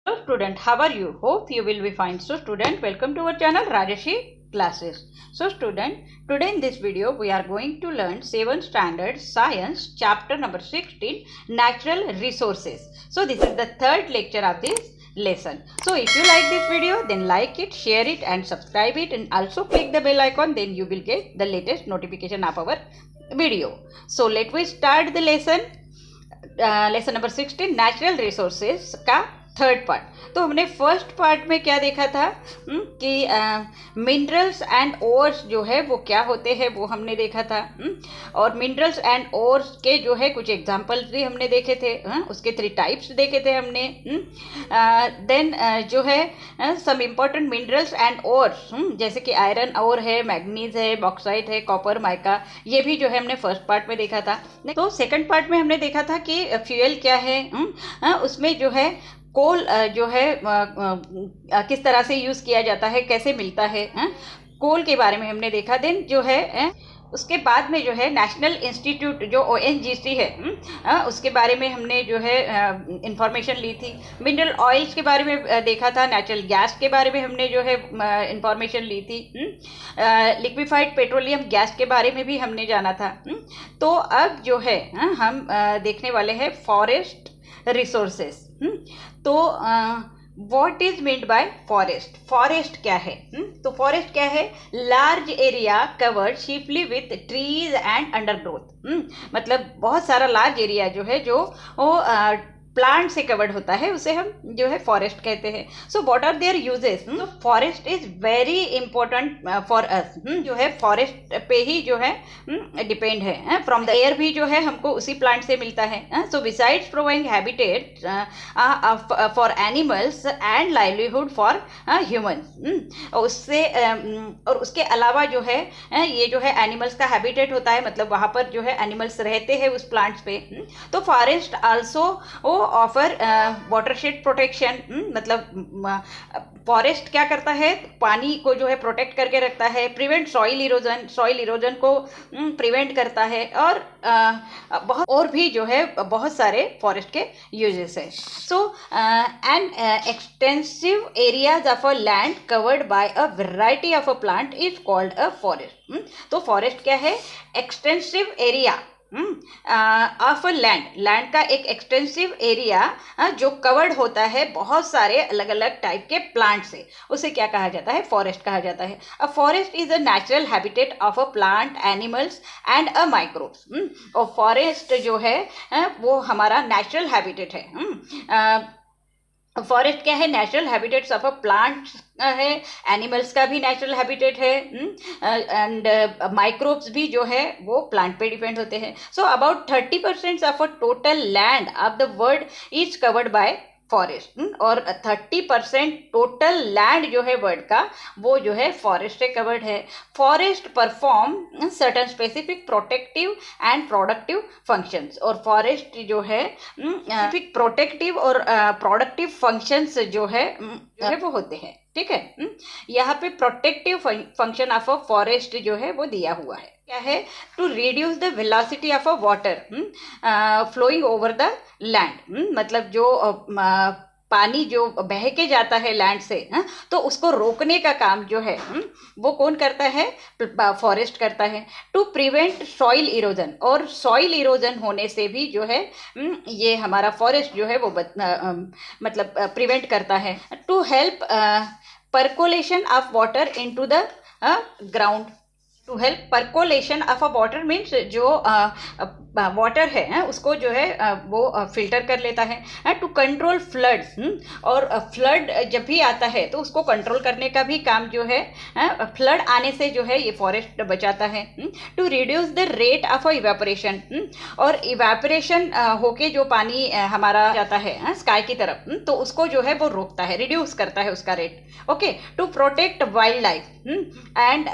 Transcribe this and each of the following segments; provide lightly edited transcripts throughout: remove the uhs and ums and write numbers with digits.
Hello student, how are you? Hope you will be fine. So student, welcome to our channel Rajashi Classes. So student, today in this video we are going to learn 7th standard science chapter number 16 natural resources. So this is the third lecture of this lesson. So if you like this video, then like it, share it and subscribe it, and also click the bell icon, then you will get the latest notification of our video. So let me start the lesson. Lesson number 16 natural resources का third part. तो हमने first part में क्या देखा था कि minerals and ores जो है वो क्या होते हैं वो हमने देखा था. और मिनरल्स एंड ओर्स के जो है कुछ एग्जांपल्स भी हमने देखे थे. उसके 3 टाइप्स देखे थे हमने. देन जो है some important minerals and ores जैसे कि आयरन ओर है, मैग्नीज है, बॉक्साइट है, कॉपर, माइका, ये भी जो है हमने फर्स्ट पार्ट में देखा था. तो सेकंड पार्ट में हमने देखा था कि फ्यूल क्या है. उसमें जो है कोल जो है किस तरह से यूज़ किया जाता है, कैसे मिलता है, कोल के बारे में हमने देखा. देन जो है उसके बाद में जो है नेशनल इंस्टीट्यूट जो ONGC है उसके बारे में हमने जो है इंफॉर्मेशन ली थी. मिनरल ऑयल्स के बारे में देखा था. नेचुरल गैस के बारे में हमने जो है इंफॉर्मेशन ली थी. लिक्विफाइड पेट्रोलियम गैस के बारे में भी हमने जाना था. तो अब जो है हम देखने वाले हैं फॉरेस्ट रिसोर्सेस. तो what is meant by forest. Forest क्या है? तो फॉरेस्ट क्या है? Large area covered chiefly with trees and undergrowth. मतलब बहुत सारा लार्ज एरिया जो है जो प्लांट से कवर्ड होता है उसे हम जो है फॉरेस्ट कहते हैं. So what are their uses? Forest is very important for us. जो है फॉरेस्ट पे ही जो है डिपेंड है. फ्रॉम द एयर भी जो है हमको उसी प्लांट से मिलता है. So besides providing habitat for animals and livelihood for humans. उससे और उसके अलावा जो है ये जो है एनिमल्स का हैबिटेट होता है, मतलब वहाँ पर जो है एनिमल्स रहते हैं उस प्लांट्स पे. तो forest also offer watershed protection. मतलब फॉरेस्ट क्या करता है? पानी को जो है प्रोटेक्ट करके रखता है. प्रिवेंट सॉइल इरोजन को प्रिवेंट करता है. और बहुत और भी जो है बहुत सारे फॉरेस्ट के यूजेस है. So an extensive areas of a land covered by a variety of a plant is called a forest. तो फॉरेस्ट क्या है? एक्सटेंसिव एरिया ऑफ लैंड का एक एक्सटेंसिव एरिया जो कवर्ड होता है बहुत सारे अलग अलग टाइप के प्लांट से, उसे क्या कहा जाता है? फॉरेस्ट कहा जाता है. A forest is a natural habitat of a plant, animals and a microbes. और फॉरेस्ट जो है वो हमारा नेचुरल हैबिटेट है. फॉरेस्ट क्या है? Natural habitats of a plant है, एनिमल्स का भी नेचुरल हैबिटेट है, एंड माइक्रोब्स भी जो है वो प्लांट पे डिपेंड होते हैं. So about 30% of a total land of the world is covered by forest. और 30% टोटल लैंड जो है वर्ल्ड का वो जो है फॉरेस्ट से कवर्ड है. Forest perform certain specific protective and productive functions. और फॉरेस्ट जो है स्पेसिफिक प्रोटेक्टिव और प्रोडक्टिव फंक्शंस जो है वो होते हैं. ठीक है. यहाँ पे protective function of a forest जो है वो दिया हुआ है. क्या है? To reduce the velocity of a water flowing over the land. मतलब जो पानी जो बह के जाता है लैंड से तो उसको रोकने का काम जो है वो कौन करता है? फॉरेस्ट करता है. To prevent soil erosion. और सॉइल इरोजन होने से भी जो है ये हमारा फॉरेस्ट जो है वो मतलब प्रिवेंट करता है. To help percolation of water into the ground. To help percolation of a water means जो वाटर है उसको जो है वो फिल्टर कर लेता है. To control floods. और फ्लड जब भी आता है तो उसको कंट्रोल करने का भी काम जो है फ्लड आने से जो है ये फॉरेस्ट बचाता है. To reduce the rate of evaporation. और इवेपोरेशन होके जो पानी हमारा जाता है स्काई की तरफ तो उसको जो है वो रोकता है, रिड्यूस करता है उसका rate. Okay. To protect wildlife. And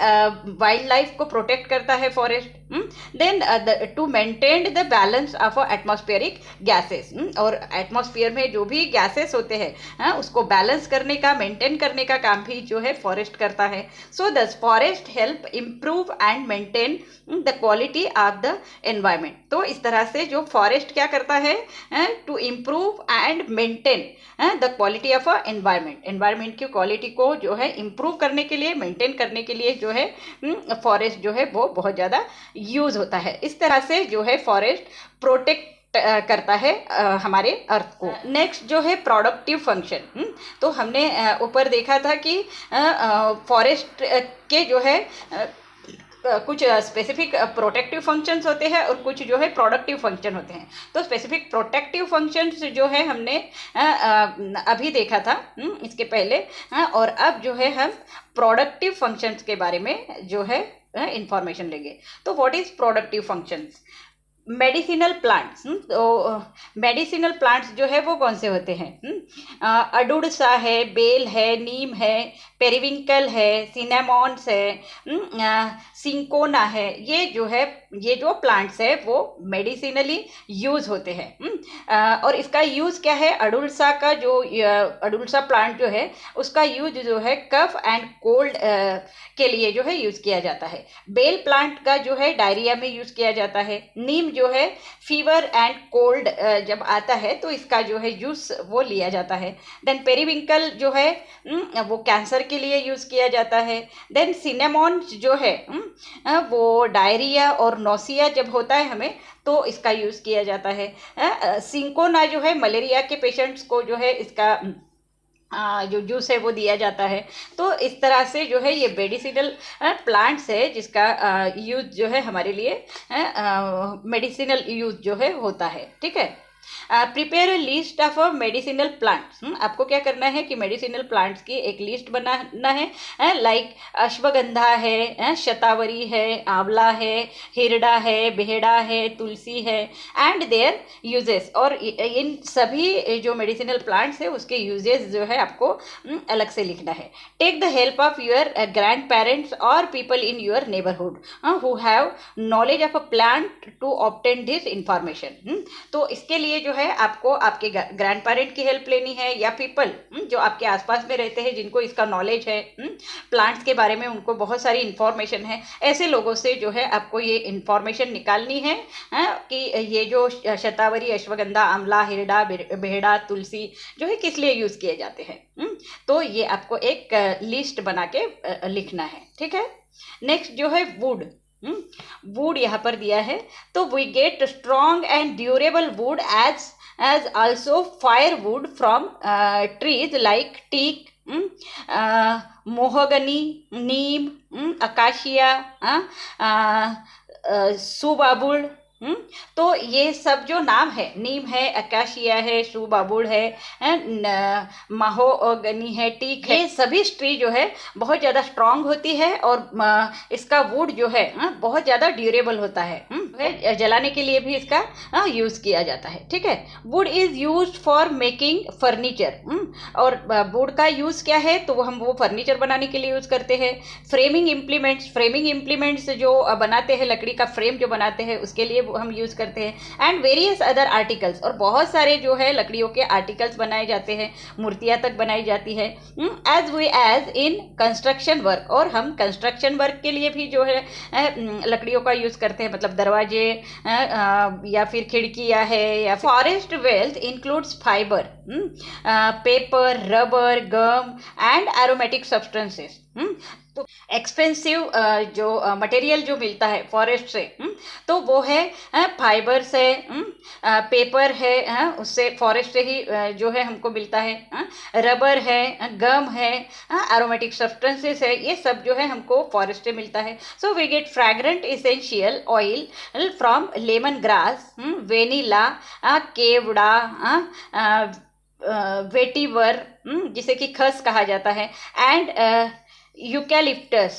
wildlife को प्रोटेक्ट करता है forest. Then to maintain the balance of atmospheric gases, और एटमॉस्फेयर में जो भी गैसेस होते हैं उसको बैलेंस करने का, मेंटेन करने का काम भी जो है फॉरेस्ट करता है. So the forest help improve and maintain the quality of the environment. तो इस तरह से जो फॉरेस्ट क्या करता है, to improve and maintain the quality of a environment. Environment की क्वालिटी को जो है इम्प्रूव करने के लिए, मेंटेन करने के लिए जो है फॉरेस्ट जो है वो बहुत ज़्यादा यूज़ होता है. इस तरह से जो है फॉरेस्ट प्रोटेक्ट करता है हमारे अर्थ को. नेक्स्ट जो है प्रोडक्टिव फंक्शन. तो हमने ऊपर देखा था कि फॉरेस्ट के जो है कुछ स्पेसिफिक प्रोटेक्टिव फंक्शंस होते हैं और कुछ जो है प्रोडक्टिव फंक्शन होते हैं. तो स्पेसिफिक प्रोटेक्टिव फंक्शंस जो है हमने अभी देखा था इसके पहले, और अब जो है हम प्रोडक्टिव फंक्शंस के बारे में जो है इंफॉर्मेशन लेंगे. तो what is productive functions? Medicinal plants. तो मेडिसिनल प्लांट्स जो है वो कौन से होते हैं? अडुडसा है, बेल है, नीम है, पेरिविंकल है, सिनेमॉन्स है, सिंकोना है. ये जो प्लांट्स है वो मेडिसिनली यूज़ होते हैं. और इसका यूज़ क्या है? अडुडसा का जो अडुडसा प्लांट जो है उसका यूज जो है कफ एंड कोल्ड के लिए जो है यूज़ किया जाता है. बेल प्लांट का जो है डायरिया में यूज़ किया जाता है. नीम जो है फीवर एंड कोल्ड जब आता है तो इसका जो है जूस वो लिया जाता है. देन पेरिविंकल जो है वो कैंसर के लिए यूज़ किया जाता है. देन सिनेमॉन जो है वो डायरिया और नोसिया जब होता है हमें तो इसका यूज़ किया जाता है. सिंकोना जो है मलेरिया के पेशेंट्स को जो है इसका जो जूस है वो दिया जाता है. तो इस तरह से जो है ये मेडिसिनल प्लांट्स है जिसका यूज जो है हमारे लिए मेडिसिनल यूज जो है होता है. ठीक है. Prepare list of medicinal plants. आपको क्या करना है कि मेडिसिनल प्लांट्स की एक लिस्ट बनाना है. लाइक अश्वगंधा है, शतावरी है, आंवला है, हिरडा है, बेहड़ा है, तुलसी है एंड देयर यूजेस. और इन सभी जो मेडिसिनल प्लांट्स है उसके यूजेस जो है आपको अलग से लिखना है. Take the help of your grandparents और people in your neighbourhood who have knowledge of a plant to obtain this information. तो इसके लिए जो है आपको आपके ग्रैंड पेरेंट की हेल्प लेनी है या पीपल जो आपके आसपास में रहते हैं जिनको इसका नॉलेज है, प्लांट्स के बारे में उनको बहुत सारी इंफॉर्मेशन है. ऐसे लोगों से जो है आपको ये इंफॉर्मेशन निकालनी है कि ये जो शतावरी, अश्वगंधा, आंवला, हिरडा, बेहड़ा, तुलसी जो है किस लिए यूज़ किए जाते हैं. तो ये आपको एक लिस्ट बना के लिखना है. ठीक है. नेक्स्ट जो है वुड. वुड यहाँ पर दिया है. तो we get strong and durable wood as also firewood from trees like teak, mahogany, neem, acacia, subabul. तो ये सब जो नाम है, नीम है, अकाशिया है, सुबाबुल है, महोगनी है, टीक है, ये सभी ट्री जो है बहुत ज़्यादा स्ट्रांग होती है और इसका वुड जो है बहुत ज़्यादा ड्यूरेबल होता है. जलाने के लिए भी इसका यूज़ किया जाता है. ठीक है. Would is used for making furniture. और वुड का यूज़ क्या है? तो हम वो फर्नीचर बनाने के लिए यूज़ करते हैं. फ्रेमिंग इम्प्लीमेंट्स जो बनाते हैं, लकड़ी का फ्रेम जो बनाते हैं उसके लिए हम यूज़ करते हैं. And various other articles. और बहुत सारे जो है लकड़ियों के आर्टिकल्स बनाए जाते हैं, मूर्तियाँ तक बनाई जाती है. As in construction work. और हम कंस्ट्रक्शन वर्क के लिए भी जो है लकड़ियों का यूज़ करते हैं, मतलब दरवाजे या फिर खिड़कियाँ है. या forest wealth includes fibre, paper, rubber, gum and aromatic substances. तो एक्सपेंसिव जो मटेरियल जो मिलता है फॉरेस्ट से, तो वो है फाइबर से, पेपर है, उससे फॉरेस्ट से ही जो है हमको मिलता है, रबर है, गम है, एरोमेटिक सब्सटेंसेस है, ये सब जो है हमको फॉरेस्ट से मिलता है. So we get fragrant essential oil from lemongrass, vanilla, kewda, vetiver जिसे कि खस कहा जाता है, एंड यूकैलिप्टस.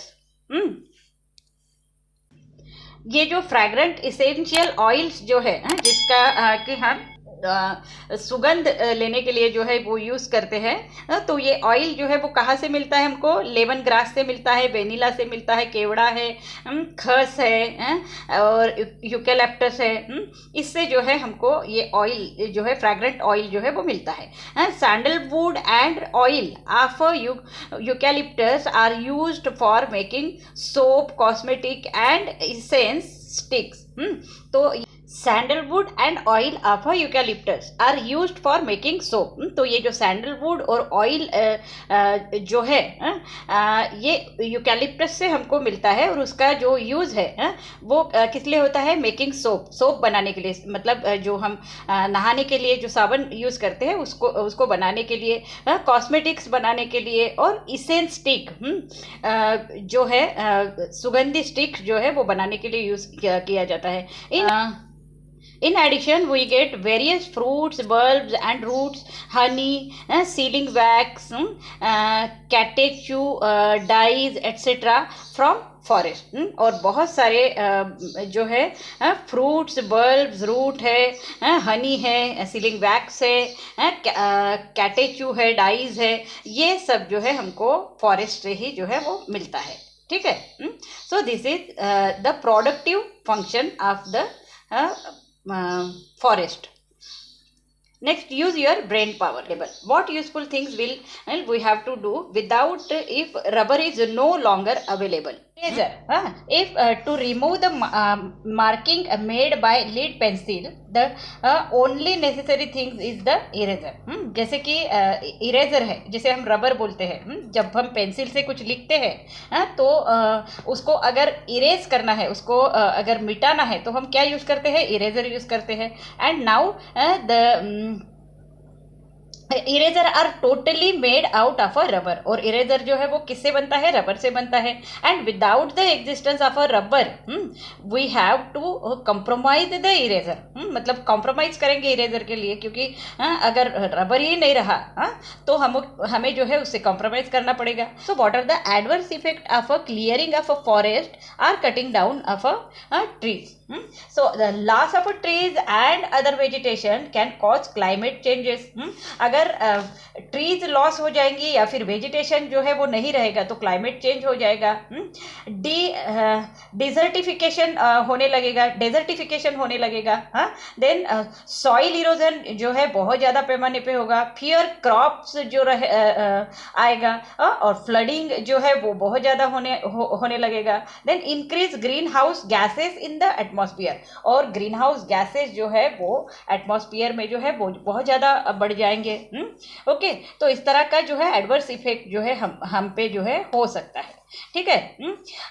ये जो फ्रैग्रेंट इसेंशियल ऑयल्स जो है जिसका कि हम सुगंध लेने के लिए जो है वो यूज़ करते हैं। तो ये ऑयल जो है वो कहाँ से मिलता है हमको? लेमन ग्रास से मिलता है, वेनिला से मिलता है, केवड़ा है, खस है और यूकेलिप्टस है। इससे जो है हमको ये ऑयल जो है फ्रैग्रेंट ऑयल जो है वो मिलता है। Sandalwood and oil of eucalyptus are used for making soap, cosmetic and incense sticks. तो sandalwood and oil of eucalyptus are used for making soap. तो ये जो सैंडलवुड और ऑयल जो है ये यूकेलिप्टस से हमको मिलता है, और उसका जो यूज़ है वो किस लिए होता है? मेकिंग सोप बनाने के लिए, मतलब जो हम नहाने के लिए जो साबुन यूज़ करते हैं उसको बनाने के लिए, कॉस्मेटिक्स बनाने के लिए, और इसेंस स्टिक जो है सुगंधी स्टिक जो है वो बनाने के लिए यूज़ किया जाता है। In addition, we get various fruits, bulbs and roots, honey, sealing wax, catechu, dyes, etc. from forest. और बहुत सारे जो है फ्रूट्स, बल्ब्स, रूट है, हनी है, सीलिंग वैक्स है, कैटेचू है, डाइज है, ये सब जो है हमको फॉरेस्ट से ही जो है वो मिलता है। ठीक है। So this is the productive function of the forest. Next, use your brain power. What useful things will we have to do without if rubber is no longer available? Eraser. If to remove the marking made by lead pencil, the only necessary thing is the eraser. जैसे कि eraser है, जैसे हम rubber बोलते हैं। जब हम pencil से कुछ लिखते हैं तो उसको अगर इरेज करना है, उसको अगर मिटाना है, तो हम क्या यूज़ करते हैं? इरेजर यूज़ करते हैं। And now the eraser are totally made out of a rubber. और इरेजर जो है वो किससे बनता है? रबर से बनता है। And without the existence of a rubber we have to compromise the eraser. मतलब कॉम्प्रोमाइज करेंगे इरेजर के लिए, क्योंकि अगर रबर ही नहीं रहा तो हमें जो है उससे कॉम्प्रोमाइज करना पड़ेगा। So what are the adverse effect of a clearing of a forest or cutting down of a trees. So the loss of trees and other vegetation can cause climate changes. अगर trees loss हो जाएंगी या फिर vegetation जो है वो नहीं रहेगा तो क्लाइमेट चेंज हो जाएगा। डिजर्टिफिकेशन होने लगेगा, डेजर्टिफिकेशन होने लगेगा। देन सॉइल इरोजन जो है बहुत ज़्यादा पैमाने पे होगा। फियर क्रॉप्स जो आएगा और फ्लडिंग जो है वो बहुत ज़्यादा होने लगेगा। Then increase greenhouse gases in the atmosphere. और ग्रीन हाउस गैसेज जो है वो एटमॉस्फेयर में जो है वो बहुत ज़्यादा बढ़ जाएंगे। ओके, तो इस तरह का जो है एडवर्स इफेक्ट जो है हम पे जो है हो सकता है। ठीक है।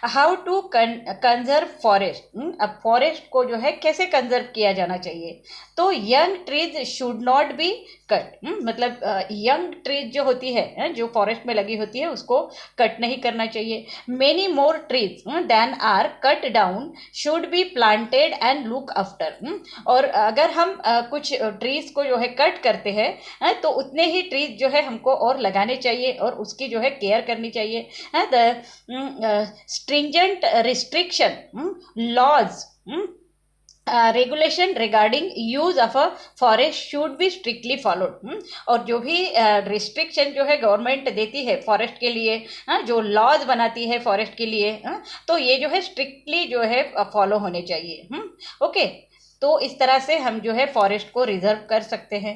How to conserve forest. अब फॉरेस्ट को जो है कैसे कंजर्व किया जाना चाहिए? तो young trees should not be cut. मतलब यंग ट्रीज जो होती है, जो फॉरेस्ट में लगी होती है, उसको कट नहीं करना चाहिए। Many more trees than are cut down should be planted and look after. और अगर हम कुछ ट्रीज को जो है कट करते हैं तो उतने ही ट्रीज जो है हमको और लगाने चाहिए और उसकी जो है केयर करनी चाहिए। stringent restriction laws regulation regarding use of a forest should be strictly followed. और जो भी रिस्ट्रिक्शन जो है गवर्नमेंट देती है फॉरेस्ट के लिए, जो लॉज बनाती है फॉरेस्ट के लिए, तो ये जो है स्ट्रिक्टली जो है फॉलो होने चाहिए। ओके, तो इस तरह से हम जो है फॉरेस्ट को रिजर्व कर सकते हैं।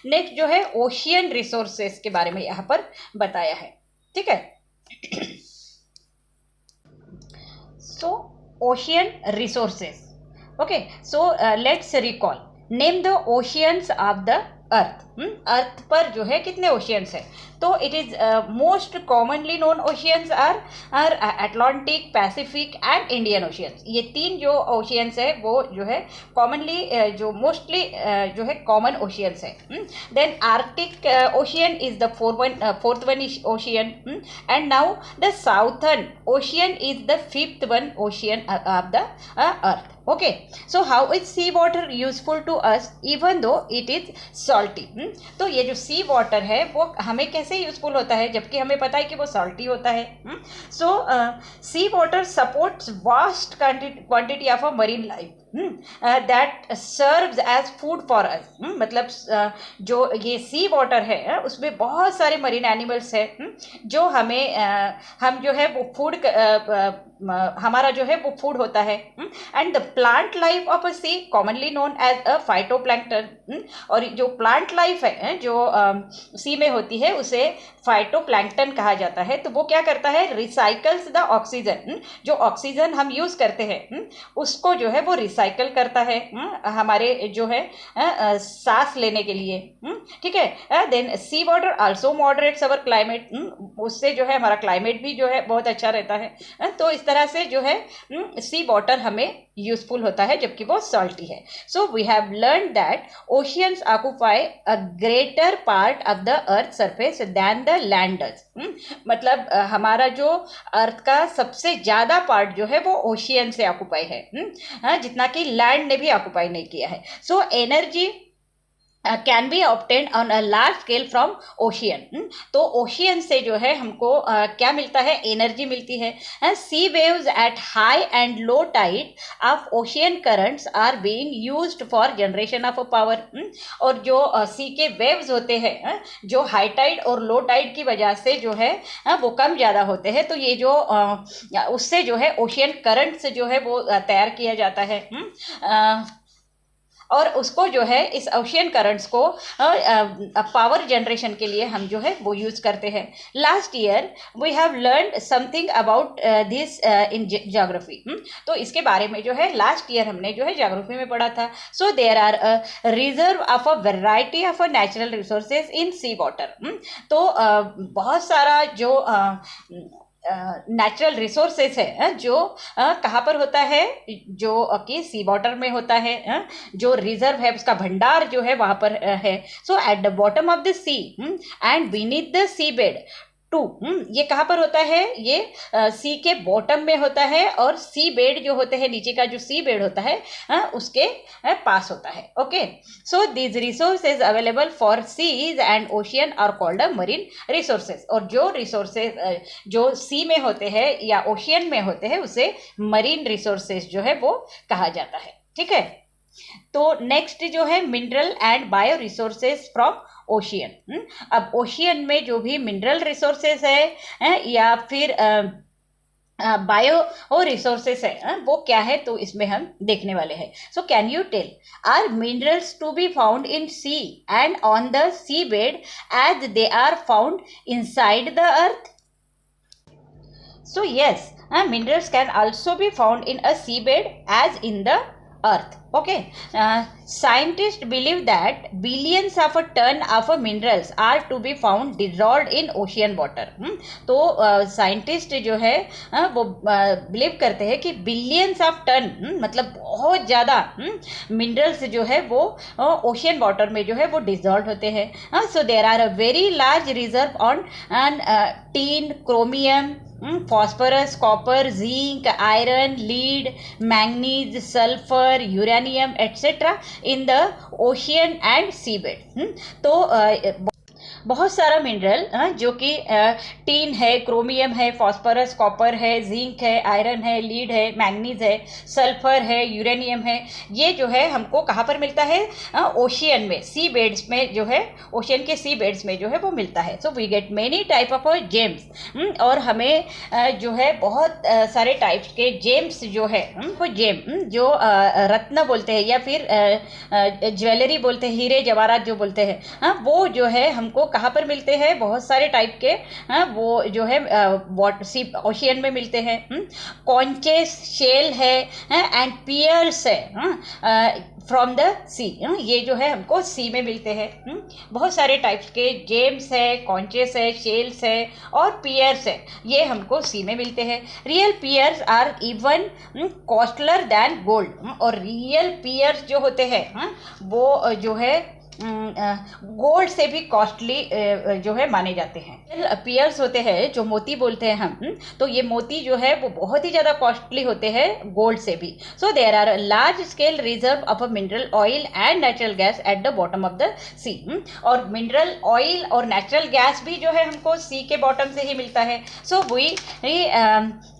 नेक्स्ट जो है ओशियन रिसोर्सेस के बारे में यहाँ पर बताया है। ठीक है। So ocean resources. Okay, so let's recall. Name the oceans of the earth. अर्थ पर जो है कितने ओशियंस है? तो it is most commonly known oceans are Atlantic, Pacific and Indian oceans. ये तीन जो ओशियंस है वो जो है कॉमनली जो मोस्टली जो है कॉमन ओशियंस है। Then Arctic ocean is the fourth one ocean and now the southern ocean is the fifth one ocean of the earth. Okay, so how is sea water useful to us even though it is salty? तो ये जो सी water है वो हमें कैसे useful होता है जबकि हमें पता है कि वो सॉल्टी होता है? So sea water supports vast quantity of a marine life. That serves as food for us. मतलब जो ये सी वाटर है उसमें बहुत सारे मरीन एनिमल्स है जो हमें हम जो है वो फूड हमारा जो है वो फूड होता है। And the plant life of a sea commonly known as a phytoplankton. और जो प्लांट लाइफ है जो सी में होती है उसे फाइटोप्लैंक्टन कहा जाता है। तो वो क्या करता है, रिसाइकल्स द ऑक्सीजन। जो ऑक्सीजन हम यूज करते हैं उसको जो है वो रिसाइकल करता है हमारे जो है सांस लेने के लिए। ठीक है। देन सी वाटर आल्सो मॉडरेट्स अवर क्लाइमेट। उससे जो है हमारा क्लाइमेट भी जो है बहुत अच्छा रहता है। तो इस तरह से जो है सी वाटर हमें यूजफुल होता है जबकि वो सॉल्टी है। So we have learn that oceans occupy a greater part of the earth surface than the land does. मतलब हमारा जो अर्थ का सबसे ज्यादा पार्ट जो है वो ओशियन से ऑक्यूपाई है, जितना कि लैंड ने भी ऑक्यूपाई नहीं किया है। So energy can be obtain on a large scale from ocean. तो ओशियन से जो है हमको क्या मिलता है, एनर्जी मिलती है। Sea waves at high and low tide of ocean currents are being used for generation of power. और जो सी के वेव्स होते हैं जो हाई टाइड और लो टाइड की वजह से जो है वो कम ज़्यादा होते हैं, तो ये जो उससे जो है ओशियन करंट्स जो है वो तैयार किया जाता है। और उसको जो है इस ओशियन करंट्स को पावर जनरेशन के लिए हम जो है वो यूज करते हैं। Last year we have learn something about this in geography. तो इसके बारे में जो है लास्ट ईयर हमने जो है ज्योग्राफी में पढ़ा था। So there are reserve of a variety of a natural resources in sea water. तो बहुत सारा जो नेचुरल रिसोर्सेस है जो कहाँ पर होता है, जो कि सी वाटर में होता है। जो रिजर्व है उसका भंडार जो है वहाँ पर है। So at the bottom of the sea and beneath the C bed too. ये कहाँ पर होता है, ये सी के बॉटम में होता है और सी बेड जो होते हैं, नीचे का जो सी बेड होता है उसके पास होता है। Okay. So these resources available for seas and ocean are called a marine resources. और जो रिसोर्सेज जो सी में होते हैं या ओशियन में होते हैं उसे मरीन रिसोर्सेज जो है वो कहा जाता है। ठीक है। तो नेक्स्ट जो है mineral and bio resources from ocean. अब ओशियन में जो भी मिनरल रिसोर्सेज है या फिर बायो रिसोर्सेस है वो क्या है, तो इसमें हम देखने वाले हैं। So can you tell are minerals to be found in sea and on the C bed as they are found inside the earth? So yes, minerals can also be found in a seabed as in the earth. Okay. Scientists believe that billions of a ton of a minerals are to be found dissolved in ocean water. तो scientist जो है वो believe करते हैं कि billions of ton मतलब बहुत ज़्यादा मिनरल्स जो है वो ओशियन वाटर में जो है वो डिजॉल्व होते हैं। So there are a very large reserve on tin, chromium, phosphorus, copper, zinc, iron, lead, manganese, sulfur, uranium, etc. in the ocean and seabed. तो बहुत सारा मिनरल जो कि टीन है, क्रोमियम है, फॉस्फोरस, कॉपर है, जिंक है, आयरन है, लीड है, मैंगनीज है, सल्फर है, यूरेनियम है, ये जो है हमको कहाँ पर मिलता है, ओशियन में, सी बेड्स में जो है, ओशियन के सी बेड्स में जो है वो मिलता है। So we get many type of gems. और हमें जो है बहुत सारे टाइप्स के जेम्स जो है वो जेम जो रत्न बोलते हैं या फिर ज्वेलरी बोलते हैं, हीरे जवाहरात जो बोलते हैं, वो जो है हमको कहाँ पर मिलते हैं, बहुत सारे टाइप के वो जो है ओशियन में मिलते हैं। कॉन्चेस शेल है एंड पियर्स है फ्रॉम द सी, ये जो है हमको सी में मिलते हैं। बहुत सारे टाइप्स के जेम्स है, कॉन्चेस है, शेल्स है और पियर्स है, ये हमको सी में मिलते हैं। Real pearls are even costlier than gold. और रियल पियर्स जो होते हैं वो जो है गोल्ड से भी कॉस्टली जो है माने जाते हैं। पियर्स होते हैं जो मोती बोलते हैं हम, तो ये मोती जो है वो बहुत ही ज़्यादा कॉस्टली होते हैं गोल्ड से भी। So there are large scale reserve of a mineral oil and natural gas at the bottom of the sea. और मिनरल ऑयल और नेचुरल गैस भी जो है हमको सी के बॉटम से ही मिलता है। So we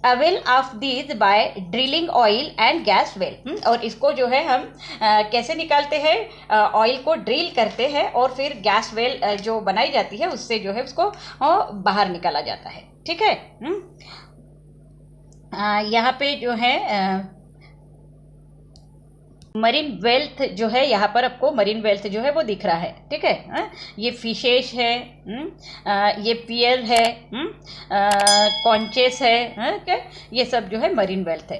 avail of these by drilling oil and gas well. और इसको जो है हम कैसे निकालते हैं, ऑयल को ड्रिल करते हैं और फिर गैस वेल जो बनाई जाती है उससे जो है उसको बाहर निकाला जाता है। ठीक है। यहाँ पे जो है मरीन वेल्थ जो है, यहाँ पर आपको मरीन वेल्थ जो है वो दिख रहा है। ठीक है। ये फिशेस है, ये पियर है, कॉन्चेस है, क्या ये सब जो है मरीन वेल्थ है।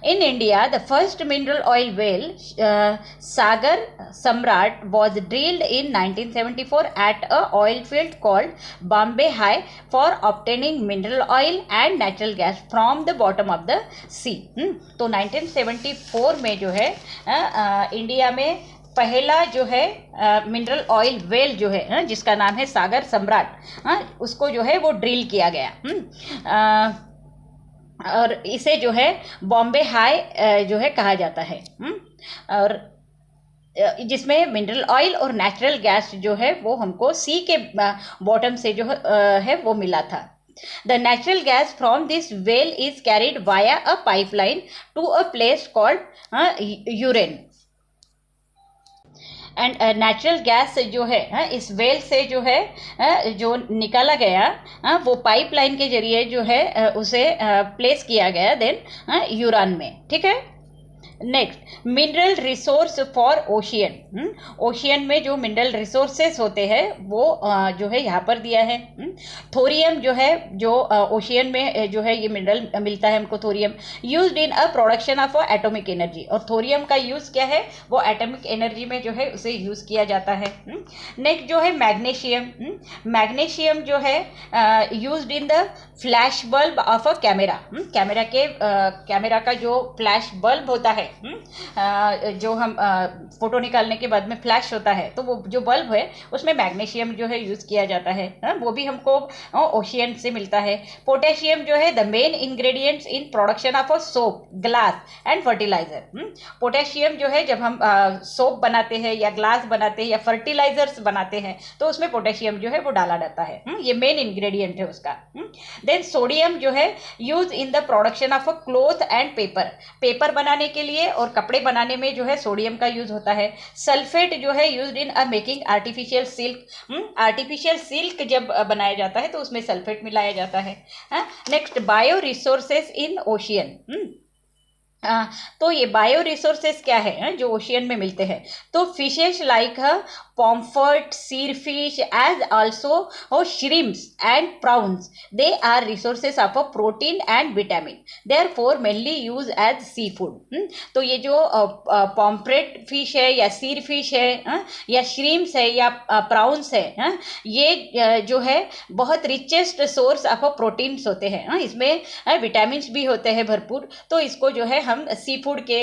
In India the first mineral oil well Sagar Samrat was drilled in 1974 at a oil field called Bombay High for obtaining mineral oil and natural gas from the bottom of the sea. तो 1974 में जो है India में पहला जो है mineral oil well जो है जिसका नाम है सागर सम्राट, उसको जो है वो ड्रिल किया गया। और इसे जो है बॉम्बे हाई जो है कहा जाता है। और जिसमें मिनरल ऑयल और नेचुरल गैस जो है वो हमको सी के बॉटम से जो है वो मिला था। The natural gas from this well is carried via a pipeline to a place called urine. And natural gas जो है इस वेल से जो है जो निकाला गया वो पाइपलाइन के जरिए जो है उसे प्लेस किया गया देन यूरान में। ठीक है। Next, mineral resource for ocean. Ocean में जो मिनरल रिसोर्सेस होते हैं वो जो है यहाँ पर दिया है। थोरियम जो है जो ओशियन में जो है ये मिनरल मिलता है हमको, thorium used in a production of atomic energy. और थोरियम का यूज़ क्या है, वो एटॉमिक एनर्जी में जो है उसे यूज़ किया जाता है। नेक्स्ट जो है मैग्नीशियम। मैग्नीशियम जो है used in the flash bulb of a camera. Camera का जो फ्लैश बल्ब होता है, जो हम फोटो निकालने के बाद में फ्लैश होता है, तो वो जो बल्ब है उसमें मैग्नीशियम जो है यूज किया जाता है। वो भी हमको ओशियन से मिलता है। पोटेशियम जो है the main ingredients in production of a soap, glass and fertiliser. Potassium जो है जब हम सोप बनाते हैं या ग्लास बनाते हैं या फर्टिलाइजर्स बनाते हैं तो उसमें पोटेशियम जो है वो डाला जाता है। ये मेन इंग्रेडिएंट है उसका। देन सोडियम जो है use in the production of a cloth and paper बनाने के लिए और कपड़े बनाने में जो है सोडियम का यूज होता है। सल्फेट जो है used in a making artificial silk. Artificial silk जब बनाया जाता है तो उसमें सल्फेट मिलाया जाता है। नेक्स्ट, बायो रिसोर्सेस इन ओशियन। तो ये बायो रिसोर्सेस क्या है जो ओशियन में मिलते हैं, तो fishes like pomfret, seafish, as also shrimps and prawns. They are resources of a protein and vitamin. Therefore, mainly used as seafood. तो ये जो pomfret fish है या sea fish है या shrimps है या prawns है, ये जो है बहुत richest source of proteins होते हैं। इसमें विटामिन्स भी होते हैं भरपूर, तो इसको जो है हम सी फूड के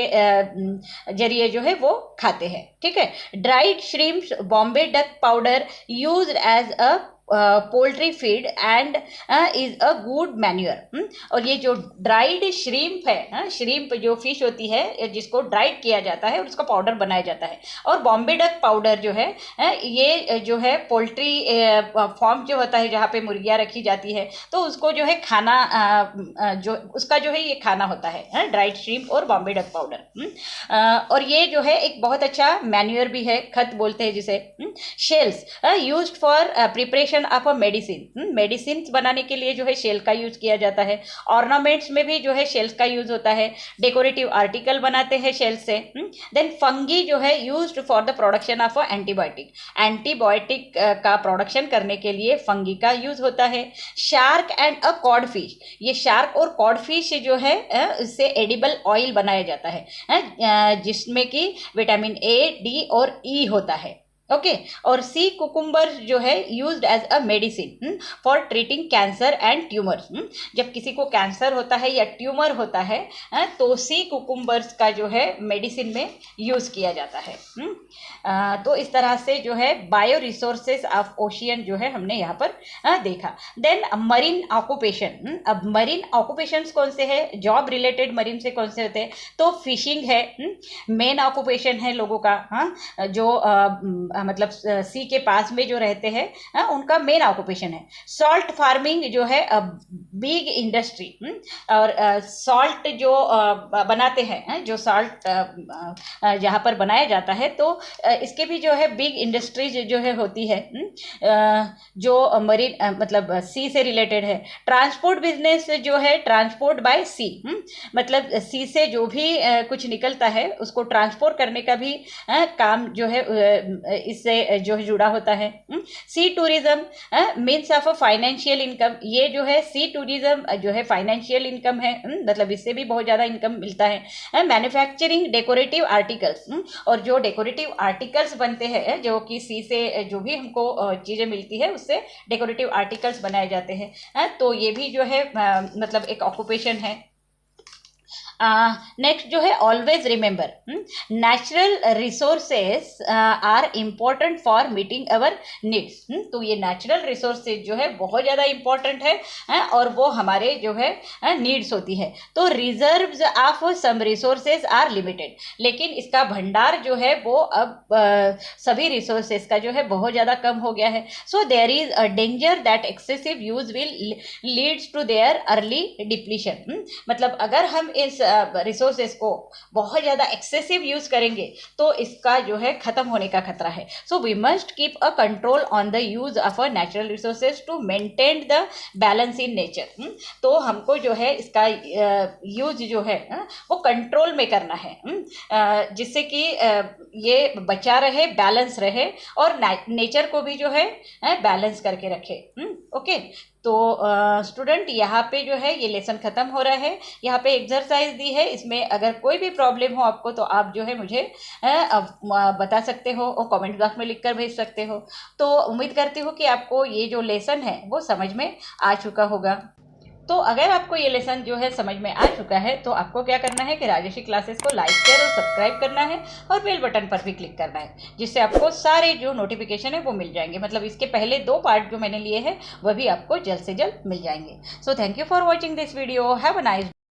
जरिए जो है वो खाते हैं। ठीक है। Dried shrimps, Bombay duck powder used as a poultry feed and is a good manure. और ये जो ड्राइड श्रिम्प है, श्रिम्प जो फिश होती है जिसको ड्राइड किया जाता है और उसका पाउडर बनाया जाता है। और बॉम्बे डक पाउडर जो है ये जो है पोल्ट्री फॉर्म जो होता है जहाँ पे मुर्गियाँ रखी जाती है, तो उसको जो है खाना जो उसका जो है ये खाना होता है ड्राइड श्रिम्प और बॉम्बे डक पाउडर। और ये जो है एक बहुत अच्छा मैन्यूर भी है, खत बोलते हैं जिसे। Shells used for preparation of a medicine बनाने के लिए जो है शेल का यूज किया जाता है। ऑर्नामेंट्स में भी जो है शेल्स का यूज होता है। डेकोरेटिव आर्टिकल बनाते हैं शेल से। देन फंगी जो है used for the production of antibiotic का प्रोडक्शन करने के लिए फंगी का यूज होता है। Shark and a code fish, ये शार्क और कॉड फिश जो है इससे एडिबल ऑयल बनाया जाता है जिसमें कि विटामिन ए, डी और ई होता है। ओके। और सी कुकुम्बर जो है used as a medicine for treating cancer and tumours. जब किसी को कैंसर होता है या ट्यूमर होता है तो सी कुकुम्बर्स का जो है मेडिसिन में यूज किया जाता है। तो इस तरह से जो है बायो रिसोर्सेज ऑफ ओशियन जो है हमने यहाँ पर देखा। Then marine occupation. अब मरीन ऑक्यूपेशंस कौन से हैं, जॉब रिलेटेड मरीन से कौन से होते हैं, तो फिशिंग है, मेन ऑक्यूपेशन है लोगों का। जो मतलब सी के पास में जो रहते हैं उनका मेन ऑक्यूपेशन है। सॉल्ट फार्मिंग जो है बिग इंडस्ट्री, और सॉल्ट जो बनाते हैं, जो सॉल्ट जहाँ पर बनाया जाता है, तो इसके भी जो है बिग इंडस्ट्रीज जो है होती है, जो मरीन मतलब सी से रिलेटेड है। ट्रांसपोर्ट बिजनेस जो है ट्रांसपोर्ट बाय सी, मतलब सी से जो भी कुछ निकलता है उसको ट्रांसपोर्ट करने का भी काम जो है इससे जो है जुड़ा होता है। Sea tourism means of financial income, ये जो है सी टूरिज्म जो है फाइनेंशियल इनकम है, मतलब इससे भी बहुत ज़्यादा इनकम मिलता है। मैन्युफैक्चरिंग डेकोरेटिव आर्टिकल्स, और जो डेकोरेटिव आर्टिकल्स बनते हैं, जो कि सी से जो भी हमको चीज़ें मिलती है उससे डेकोरेटिव आर्टिकल्स बनाए जाते हैं, तो ये भी जो है मतलब एक ऑक्यूपेशन है। नेक्स्ट जो है always remember, natural resources are important for meeting our needs. तो ये नेचुरल रिसोर्सेज जो है बहुत ज़्यादा इम्पोर्टेंट है और वो हमारे जो है नीड्स होती है। तो reserves of some resources are limited, लेकिन इसका भंडार जो है वो अब सभी रिसोर्सेज का जो है बहुत ज़्यादा कम हो गया है। So there is a danger that excessive use will leads to their early depletion. मतलब अगर हम इस रिसोर्सेज को बहुत ज़्यादा एक्सेसिव यूज करेंगे तो इसका जो है ख़त्म होने का खतरा है। So we must keep a control on the use of a natural resources to maintain the balance in nature. तो हमको जो है इसका यूज जो है वो कंट्रोल में करना है, जिससे कि ये बचा रहे, बैलेंस रहे, और नेचर को भी जो है बैलेंस करके रखे। ओके, तो स्टूडेंट यहाँ पे जो है ये लेसन ख़त्म हो रहा है। यहाँ पे एक्सरसाइज दी है, इसमें अगर कोई भी प्रॉब्लम हो आपको तो आप जो है मुझे बता सकते हो और कमेंट बॉक्स में लिखकर भेज सकते हो। तो उम्मीद करती हूँ कि आपको ये जो लेसन है वो समझ में आ चुका होगा। तो अगर आपको ये लेसन जो है समझ में आ चुका है तो आपको क्या करना है कि राजर्षि क्लासेस को लाइक, शेयर और सब्सक्राइब करना है, और बेल बटन पर भी क्लिक करना है, जिससे आपको सारे जो नोटिफिकेशन है वो मिल जाएंगे। मतलब इसके पहले 2 पार्ट जो मैंने लिए हैं वह भी आपको जल्द से जल्द मिल जाएंगे। So thank you for watching this video. Have a nice